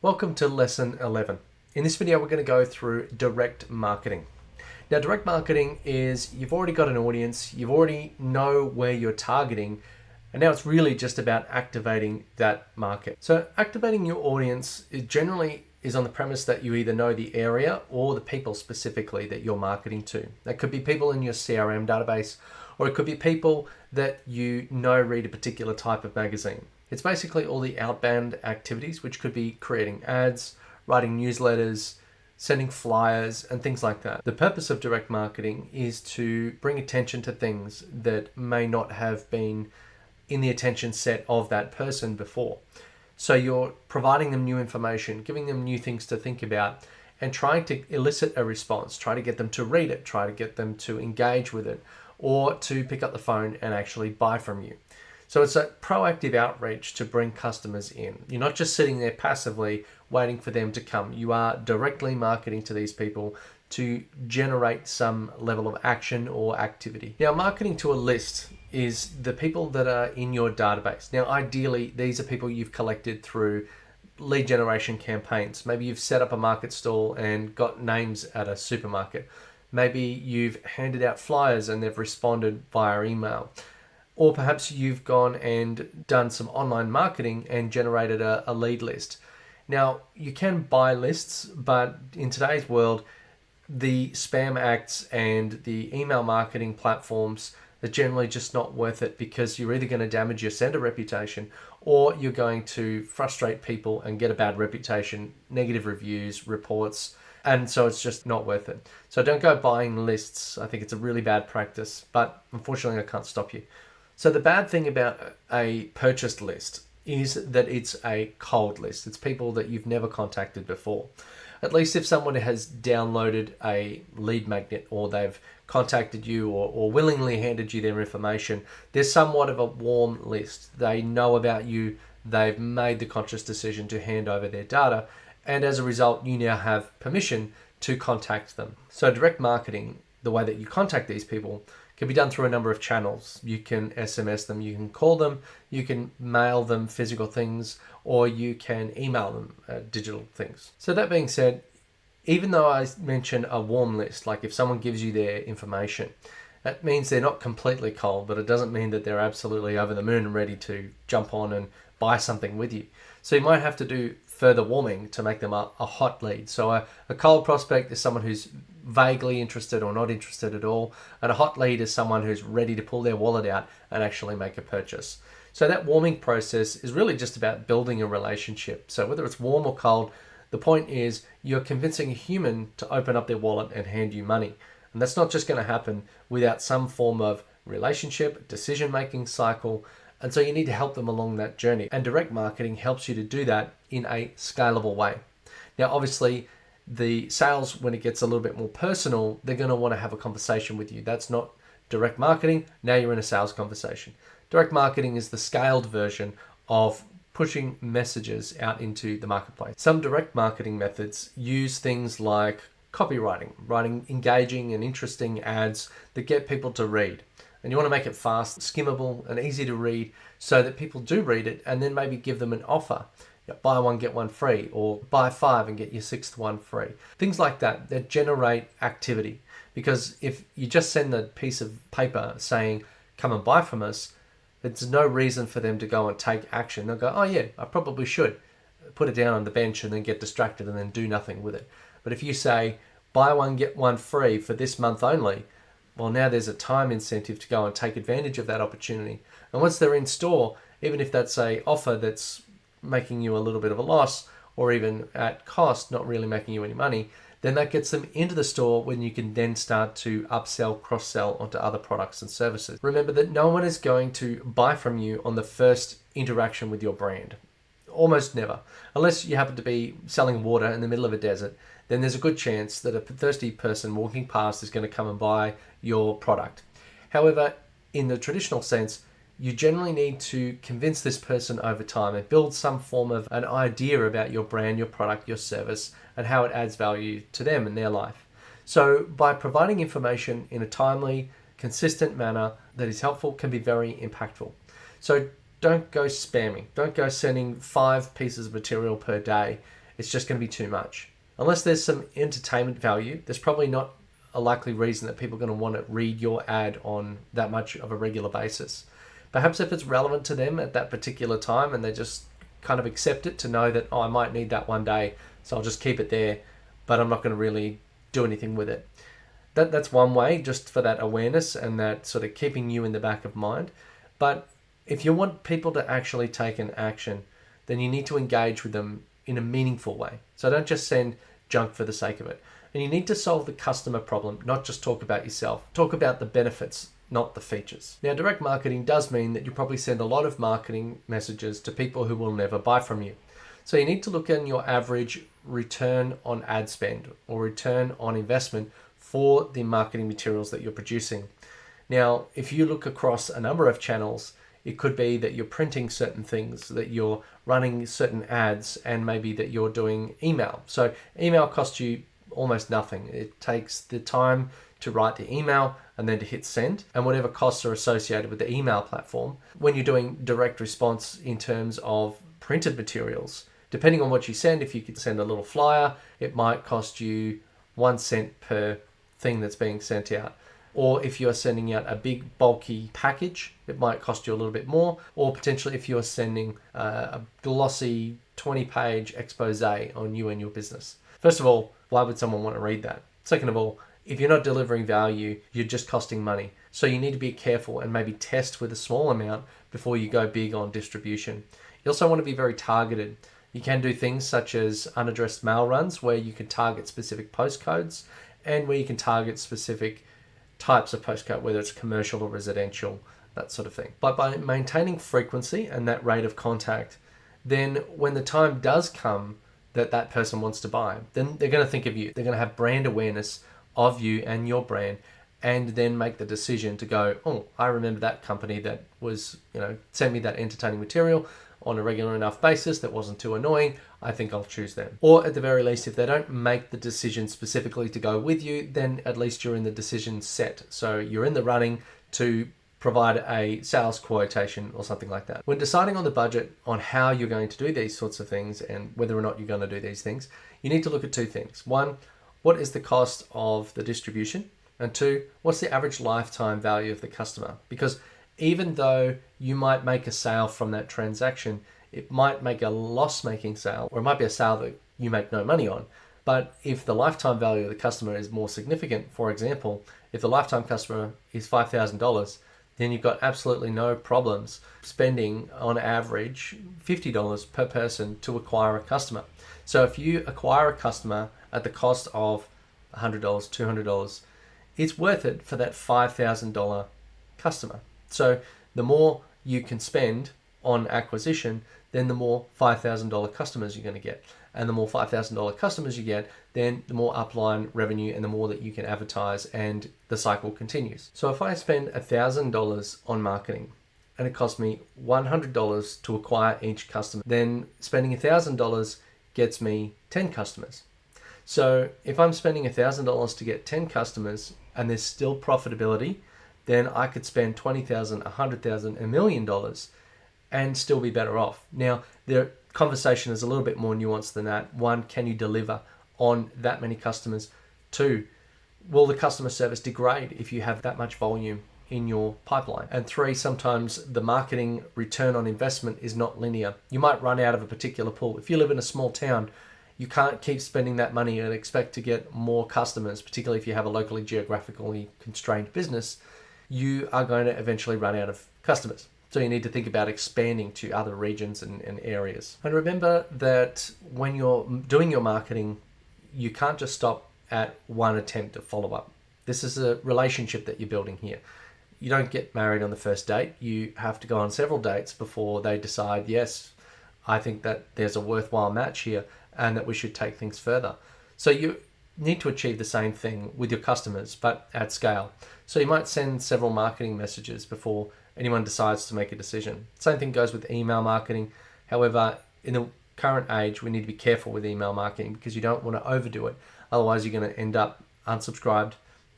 Welcome to lesson 11. In this video, we're going to go through direct marketing. Now, direct marketing is you've already got an audience, you already know where you're targeting, and now it's really just about activating that market. So activating your audience generally is on the premise that you either know the area or the people specifically that you're marketing to. That could be people in your CRM database, or it could be people that you know read a particular type of magazine. It's basically all the outbound activities, which could be creating ads, writing newsletters, sending flyers, and things like that. The purpose of direct marketing is to bring attention to things that may not have been in the attention set of that person before. So you're providing them new information, giving them new things to think about, and trying to elicit a response, try to get them to read it, try to get them to engage with it, or to pick up the phone and actually buy from you. So it's a proactive outreach to bring customers in. You're not just sitting there passively waiting for them to come. You are directly marketing to these people to generate some level of action or activity. Now, marketing to a list is the people that are in your database. Now, ideally, these are people you've collected through lead generation campaigns. Maybe you've set up a market stall and got names at a supermarket. Maybe you've handed out flyers and they've responded via email. Or perhaps you've gone and done some online marketing and generated a lead list. Now, you can buy lists, but in today's world, the spam acts and the email marketing platforms are generally just not worth it, because you're either going to damage your sender reputation or you're going to frustrate people and get a bad reputation, negative reviews, reports, and so it's just not worth it. So don't go buying lists. I think it's a really bad practice, but unfortunately I can't stop you. So the bad thing about a purchased list is that it's a cold list. It's people that you've never contacted before. At least if someone has downloaded a lead magnet, or they've contacted you, or willingly handed you their information, there's somewhat of a warm list. They know about you, they've made the conscious decision to hand over their data, and as a result, you now have permission to contact them. So direct marketing, the way that you contact these people, can be done through a number of channels. You can SMS them, you can call them, you can mail them physical things, or you can email them digital things. So that being said, even though I mentioned a warm list, like if someone gives you their information, that means they're not completely cold, but it doesn't mean that they're absolutely over the moon and ready to jump on and buy something with you. So you might have to do further warming to make them a hot lead. So a cold prospect is someone who's vaguely interested or not interested at all, and a hot lead is someone who's ready to pull their wallet out and actually make a purchase. So that warming process is really just about building a relationship. So whether it's warm or cold, the point is you're convincing a human to open up their wallet and hand you money. And that's not just going to happen without some form of relationship, decision-making cycle. And so you need to help them along that journey. And direct marketing helps you to do that in a scalable way. Now, obviously, the sales, when it gets a little bit more personal, they're going to want to have a conversation with you. That's not direct marketing. Now you're in a sales conversation. Direct marketing is the scaled version of pushing messages out into the marketplace. Some direct marketing methods use things like copywriting, writing engaging and interesting ads that get people to read. And you want to make it fast, skimmable, and easy to read so that people do read it, and then maybe give them an offer. Buy one, get one free, or buy 5 and get your 6th one free. Things like that generate activity. Because if you just send a piece of paper saying, come and buy from us, there's no reason for them to go and take action. They'll go, oh yeah, I probably should. Put it down on the bench and then get distracted and then do nothing with it. But if you say, buy one, get one free for this month only, well, now there's a time incentive to go and take advantage of that opportunity. And once they're in store, even if that's an offer that's making you a little bit of a loss, or even at cost, not really making you any money, then that gets them into the store when you can then start to upsell, cross-sell onto other products and services. Remember that no one is going to buy from you on the first interaction with your brand. Almost never. Unless you happen to be selling water in the middle of a desert, then there's a good chance that a thirsty person walking past is going to come and buy your product. However, in the traditional sense, you generally need to convince this person over time and build some form of an idea about your brand, your product, your service, and how it adds value to them in their life. So by providing information in a timely, consistent manner that is helpful can be very impactful. So don't go spamming. Don't go sending 5 pieces of material per day it's just going to be too much. Unless there's some entertainment value, there's probably not a likely reason that people are going to want to read your ad on that much of a regular basis. Perhaps if it's relevant to them at that particular time and they just kind of accept it to know that, oh, I might need that one day, so I'll just keep it there, but I'm not going to really do anything with it. That's one way, just for that awareness and that sort of keeping you in the back of mind. But if you want people to actually take an action, then you need to engage with them in a meaningful way. So don't just send junk for the sake of it. And you need to solve the customer problem, not just talk about yourself. Talk about the benefits, not the features. Now, direct marketing does mean that you probably send a lot of marketing messages to people who will never buy from you. So you need to look at your average return on ad spend or return on investment for the marketing materials that you're producing. Now, if you look across a number of channels, it could be that you're printing certain things, that you're running certain ads, and maybe that you're doing email. So email costs you almost nothing. It takes the time to write the email and then to hit send, and whatever costs are associated with the email platform. When you're doing direct response in terms of printed materials, depending on what you send, if you could send a little flyer, it might cost you 1 cent per thing that's being sent out. Or if you're sending out a big bulky package, it might cost you a little bit more. Or potentially if you're sending a glossy 20-page expose on you and your business. First of all, why would someone want to read that? Second of all, if you're not delivering value, you're just costing money. So you need to be careful and maybe test with a small amount before you go big on distribution. You also want to be very targeted. You can do things such as unaddressed mail runs where you can target specific postcodes and where you can target specific types of postcode, whether it's commercial or residential, that sort of thing. But by maintaining frequency and that rate of contact, then when the time does come that that person wants to buy, then they're going to think of you. They're going to have brand awareness of you and your brand, and then make the decision to go, oh, I remember that company that was, sent me that entertaining material on a regular enough basis that wasn't too annoying. I think I'll choose them. Or at the very least, if they don't make the decision specifically to go with you, then at least you're in the decision set. So you're in the running to provide a sales quotation or something like that. When deciding on the budget on how you're going to do these sorts of things and whether or not you're going to do these things, you need to look at two things. One, what is the cost of the distribution? And two, what's the average lifetime value of the customer? Because even though you might make a sale from that transaction, it might make a loss-making sale, or it might be a sale that you make no money on. But if the lifetime value of the customer is more significant, for example, if the lifetime customer is $5,000, then you've got absolutely no problems spending on average $50 per person to acquire a customer. So if you acquire a customer at the cost of $100, $200, it's worth it for that $5,000 customer. So the more you can spend on acquisition, then the more $5,000 customers you're going to get. And the more $5,000 customers you get, then the more upline revenue and the more that you can advertise, and the cycle continues. So if I spend $1,000 on marketing and it costs me $100 to acquire each customer, then spending $1,000 gets me 10 customers. So if I'm spending $1,000 to get 10 customers and there's still profitability, then I could spend $20,000, $100,000, $1 million and still be better off. Now, the conversation is a little bit more nuanced than that. One, can you deliver on that many customers? Two, will the customer service degrade if you have that much volume in your pipeline? And three, sometimes the marketing return on investment is not linear. You might run out of a particular pool. If you live in a small town, you can't keep spending that money and expect to get more customers, particularly if you have a locally geographically constrained business. You are going to eventually run out of customers. So you need to think about expanding to other regions and areas. And remember that when you're doing your marketing, you can't just stop at one attempt to follow up. This is a relationship that you're building here. You don't get married on the first date. You have to go on several dates before they decide, yes, I think that there's a worthwhile match here and that we should take things further. So you need to achieve the same thing with your customers, but at scale. So you might send several marketing messages before anyone decides to make a decision. Same thing goes with email marketing. However, in the current age, we need to be careful with email marketing because you don't want to overdo it. Otherwise, you're going to end up unsubscribed,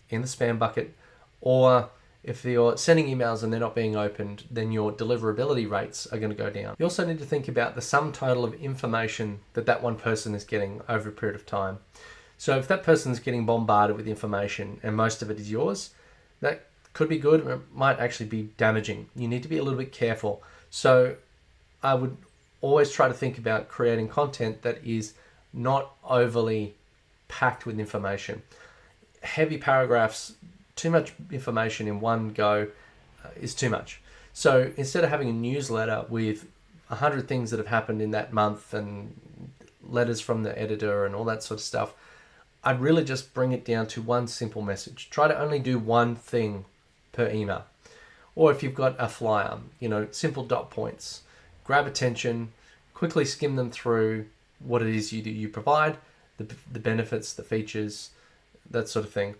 in the spam bucket, or If you're sending emails and they're not being opened, then your deliverability rates are going to go down. You also need to think about the sum total of information that one person is getting over a period of time. So if that person is getting bombarded with information and most of it is yours, that could be good, or it might actually be damaging. You need to be a little bit careful. So I would always try to think about creating content that is not overly packed with information. Heavy paragraphs, too much information in one go is too much. So instead of having a newsletter with 100 things that have happened in that month and letters from the editor and all that sort of stuff, I'd really just bring it down to one simple message. Try to only do one thing per email. Or if you've got a flyer, simple dot points, grab attention, quickly skim them through what it is you provide, the benefits, the features, that sort of thing,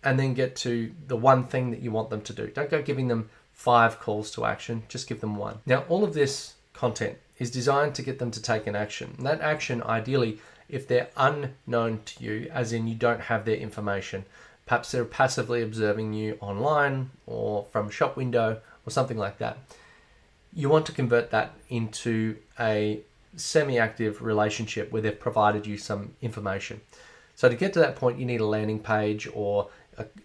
and then get to the one thing that you want them to do. Don't go giving them 5 calls to action, just give them one. Now, all of this content is designed to get them to take an action. And that action, ideally, if they're unknown to you, as in you don't have their information, perhaps they're passively observing you online or from a shop window or something like that, you want to convert that into a semi-active relationship where they've provided you some information. So to get to that point, you need a landing page or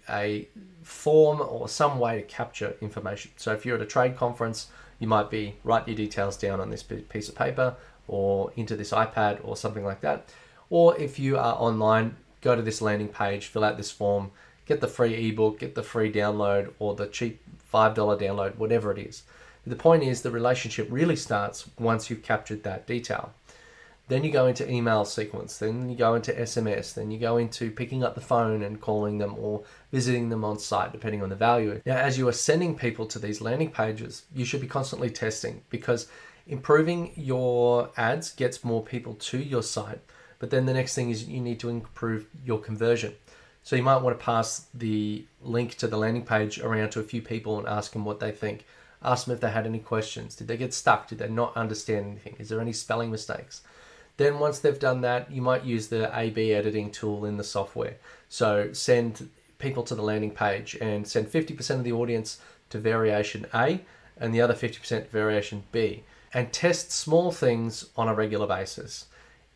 a form or some way to capture information. So if you're at a trade conference, you might be write your details down on this piece of paper or into this iPad or something like that. Or if you are online, go to this landing page, fill out this form, get the free ebook, get the free download or the cheap $5 download, whatever it is. The point is the relationship really starts once you've captured that detail. Then you go into email sequence, then you go into SMS, then you go into picking up the phone and calling them or visiting them on site, depending on the value. Now, as you are sending people to these landing pages, you should be constantly testing, because improving your ads gets more people to your site. But then the next thing is you need to improve your conversion. So you might want to pass the link to the landing page around to a few people and ask them what they think. Ask them if they had any questions. Did they get stuck? Did they not understand anything? Is there any spelling mistakes? Then once they've done that, you might use the A/B editing tool in the software. So send people to the landing page and send 50% of the audience to variation A and the other 50% variation B. And test small things on a regular basis.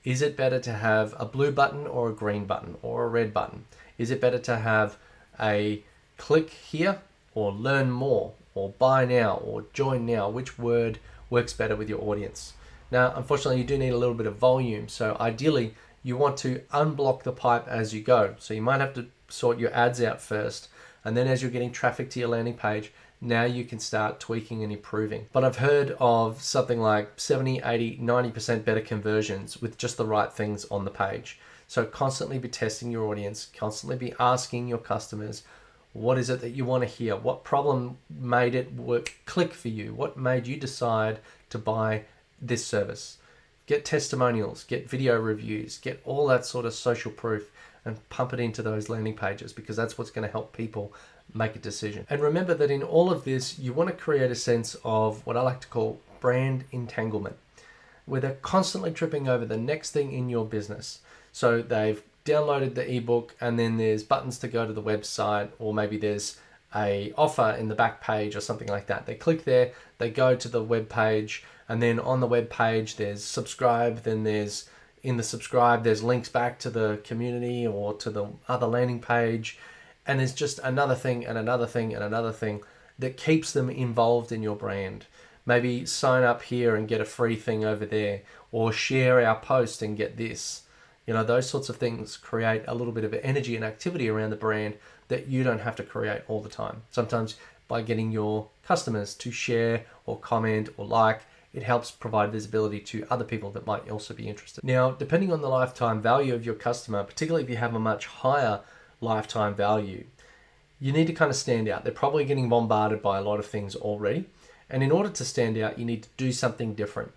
Is it better to have a blue button or a green button or a red button? Is it better to have a click here or learn more or buy now or join now? Which word works better with your audience? Now, unfortunately, you do need a little bit of volume. So ideally, you want to unblock the pipe as you go. So you might have to sort your ads out first. And then as you're getting traffic to your landing page, now you can start tweaking and improving. But I've heard of something like 70, 80, 90% better conversions with just the right things on the page. So constantly be testing your audience, constantly be asking your customers, what is it that you want to hear? What problem made it click for you? What made you decide to buy this service? Get testimonials, get video reviews, get all that sort of social proof and pump it into those landing pages, because that's what's going to help people make a decision. And remember that in all of this, you want to create a sense of what I like to call brand entanglement, where they're constantly tripping over the next thing in your business. So they've downloaded the ebook and then there's buttons to go to the website, or maybe there's a offer in the back page or something like that. They click there, they go to the web page, and then on the web page there's subscribe, then there's in the subscribe there's links back to the community or to the other landing page, and there's just another thing and another thing and another thing that keeps them involved in your brand. Maybe sign up here and get a free thing over there, or share our post and get this. Those sorts of things create a little bit of energy and activity around the brand that you don't have to create all the time. Sometimes by getting your customers to share or comment or like, it helps provide visibility to other people that might also be interested. Now, depending on the lifetime value of your customer, particularly if you have a much higher lifetime value, you need to kind of stand out. They're probably getting bombarded by a lot of things already. And in order to stand out, you need to do something different.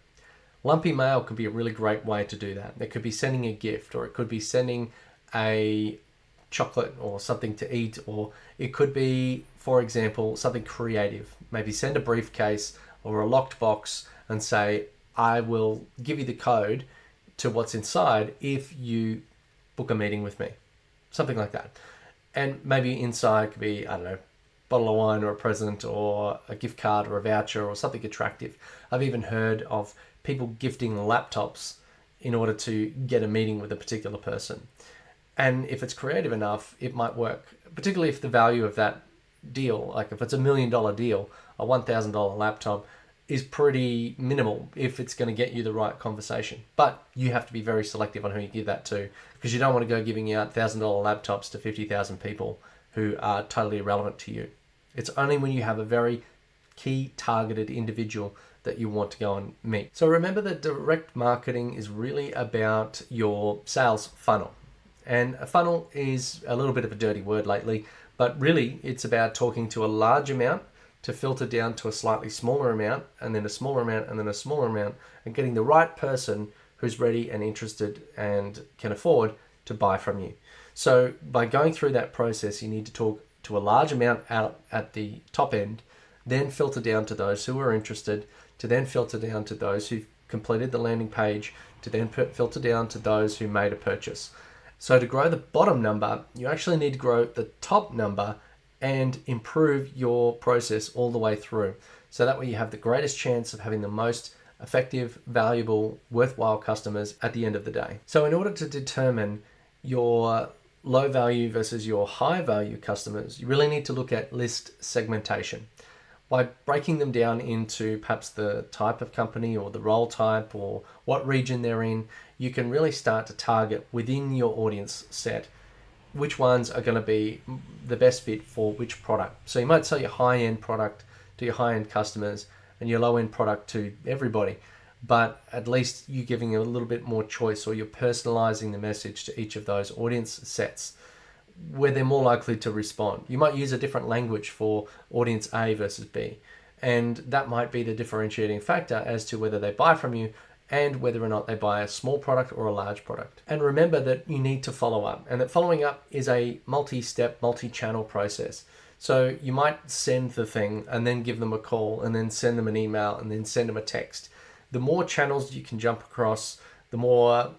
Lumpy mail could be a really great way to do that. It could be sending a gift, or it could be sending a chocolate or something to eat, or it could be, for example, something creative. Maybe send a briefcase or a locked box and say, I will give you the code to what's inside if you book a meeting with me. Something like that. And maybe inside could be, I don't know, bottle of wine or a present or a gift card or a voucher or something attractive. I've even heard of people gifting laptops in order to get a meeting with a particular person. And if it's creative enough, it might work, particularly if the value of that deal, like if it's $1 million deal, a $1,000 laptop is pretty minimal if it's going to get you the right conversation. But you have to be very selective on who you give that to, because you don't want to go giving out $1,000 laptops to 50,000 people who are totally irrelevant to you. It's only when you have a very key targeted individual that you want to go and meet. So remember that direct marketing is really about your sales funnel. And a funnel is a little bit of a dirty word lately, but really it's about talking to a large amount to filter down to a slightly smaller amount, and then a smaller amount, and then a smaller amount, and getting the right person who's ready and interested and can afford to buy from you. So by going through that process, you need to talk to a large amount out at the top end, then filter down to those who are interested, to then filter down to those who've completed the landing page, to then filter down to those who made a purchase. So to grow the bottom number, you actually need to grow the top number and improve your process all the way through. So that way you have the greatest chance of having the most effective, valuable, worthwhile customers at the end of the day. So in order to determine your low value versus your high value customers, you really need to look at list segmentation. By breaking them down into perhaps the type of company or the role type or what region they're in, you can really start to target within your audience set which ones are going to be the best fit for which product. So you might sell your high-end product to your high-end customers and your low-end product to everybody, but at least you're giving a little bit more choice, or you're personalizing the message to each of those audience sets where they're more likely to respond. You might use a different language for audience A versus B, and that might be the differentiating factor as to whether they buy from you and whether or not they buy a small product or a large product. And remember that you need to follow up, and that following up is a multi-step, multi-channel process. So you might send the thing and then give them a call and then send them an email and then send them a text. The more channels you can jump across, the more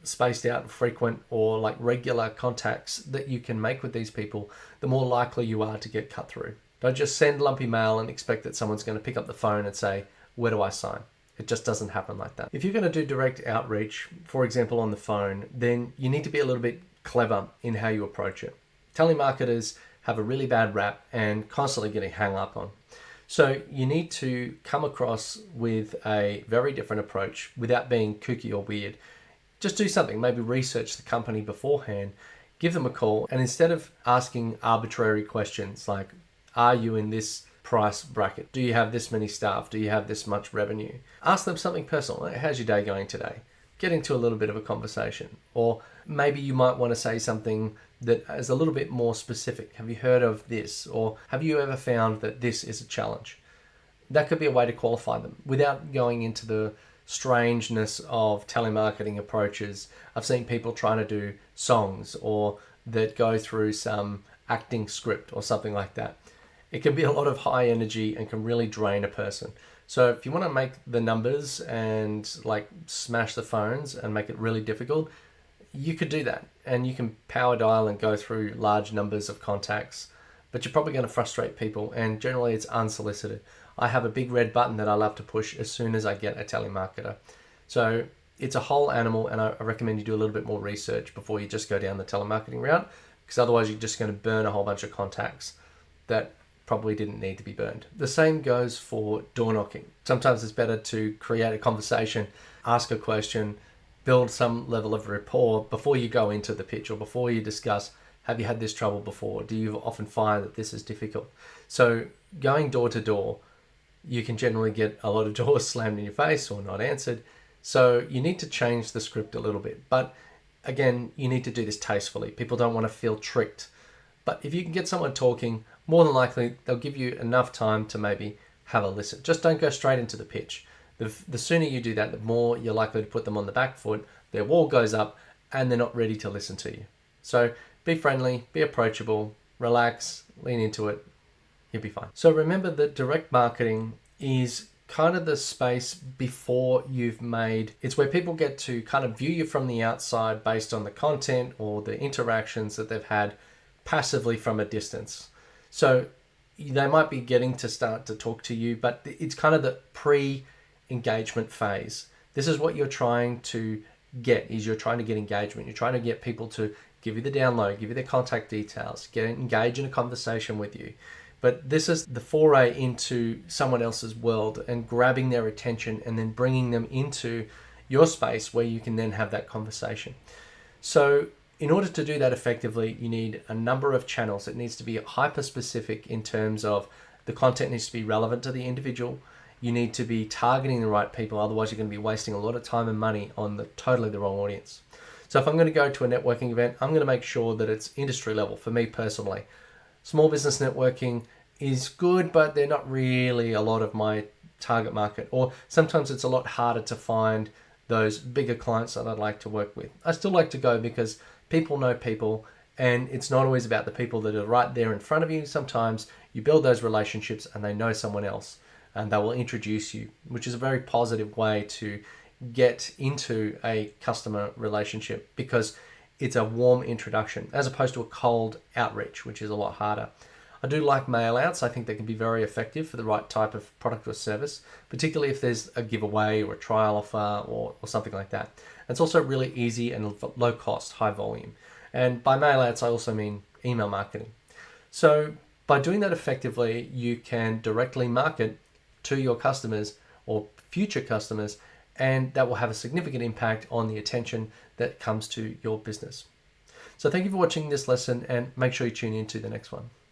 spaced out and frequent or like regular contacts that you can make with these people, the more likely you are to get cut through. Don't just send lumpy mail and expect that someone's going to pick up the phone and say, "Where do I sign?" It just doesn't happen like that. If you're going to do direct outreach, for example, on the phone, then you need to be a little bit clever in how you approach it. Telemarketers have a really bad rap and constantly getting hung up on. So you need to come across with a very different approach without being kooky or weird. Just do something, maybe research the company beforehand, give them a call, and instead of asking arbitrary questions like, are you in this price bracket? Do you have this many staff? Do you have this much revenue? Ask them something personal. Like, how's your day going today? Get into a little bit of a conversation. Or maybe you might want to say something that is a little bit more specific. Have you heard of this? Or have you ever found that this is a challenge? That could be a way to qualify them without going into the strangeness of telemarketing approaches. I've seen people trying to do songs or that go through some acting script or something like that. It can be a lot of high energy and can really drain a person. So if you want to make the numbers and like smash the phones and make it really difficult, you could do that, and you can power dial and go through large numbers of contacts, but you're probably going to frustrate people, and generally it's unsolicited. I have a big red button that I love to push as soon as I get a telemarketer. So it's a whole animal, and I recommend you do a little bit more research before you just go down the telemarketing route, because otherwise you're just going to burn a whole bunch of contacts that probably didn't need to be burned. The same goes for door knocking. Sometimes it's better to create a conversation, ask a question, build some level of rapport before you go into the pitch, or before you discuss, have you had this trouble before? Do you often find that this is difficult? So going door to door, you can generally get a lot of doors slammed in your face or not answered. So you need to change the script a little bit. But again, you need to do this tastefully. People don't want to feel tricked. But if you can get someone talking, more than likely they'll give you enough time to maybe have a listen. Just don't go straight into the pitch. The sooner you do that, the more you're likely to put them on the back foot, their wall goes up, and they're not ready to listen to you. So be friendly, be approachable, relax, lean into it, you'll be fine. So remember that direct marketing is kind of the space before you've made, it's where people get to kind of view you from the outside based on the content or the interactions that they've had passively from a distance. So they might be getting to start to talk to you, but it's kind of the pre-engagement phase. This is what you're trying to get, is you're trying to get engagement. You're trying to get people to give you the download, give you their contact details, engage in a conversation with you. But this is the foray into someone else's world and grabbing their attention and then bringing them into your space where you can then have that conversation. So in order to do that effectively, you need a number of channels. It needs to be hyper specific in terms of the content needs to be relevant to the individual. You need to be targeting the right people. Otherwise, you're going to be wasting a lot of time and money on totally the wrong audience. So if I'm going to go to a networking event, I'm going to make sure that it's industry level for me personally. Small business networking is good, but they're not really a lot of my target market. Or sometimes it's a lot harder to find those bigger clients that I'd like to work with. I still like to go because people know people, and it's not always about the people that are right there in front of you. Sometimes you build those relationships and they know someone else and they will introduce you, which is a very positive way to get into a customer relationship because it's a warm introduction as opposed to a cold outreach, which is a lot harder. I do like mail outs. I think they can be very effective for the right type of product or service, particularly if there's a giveaway or a trial offer or something like that. It's also really easy and low cost, high volume. And by mail outs, I also mean email marketing. So by doing that effectively, you can directly market to your customers or future customers, and that will have a significant impact on the attention that comes to your business. So thank you for watching this lesson, and make sure you tune in to the next one.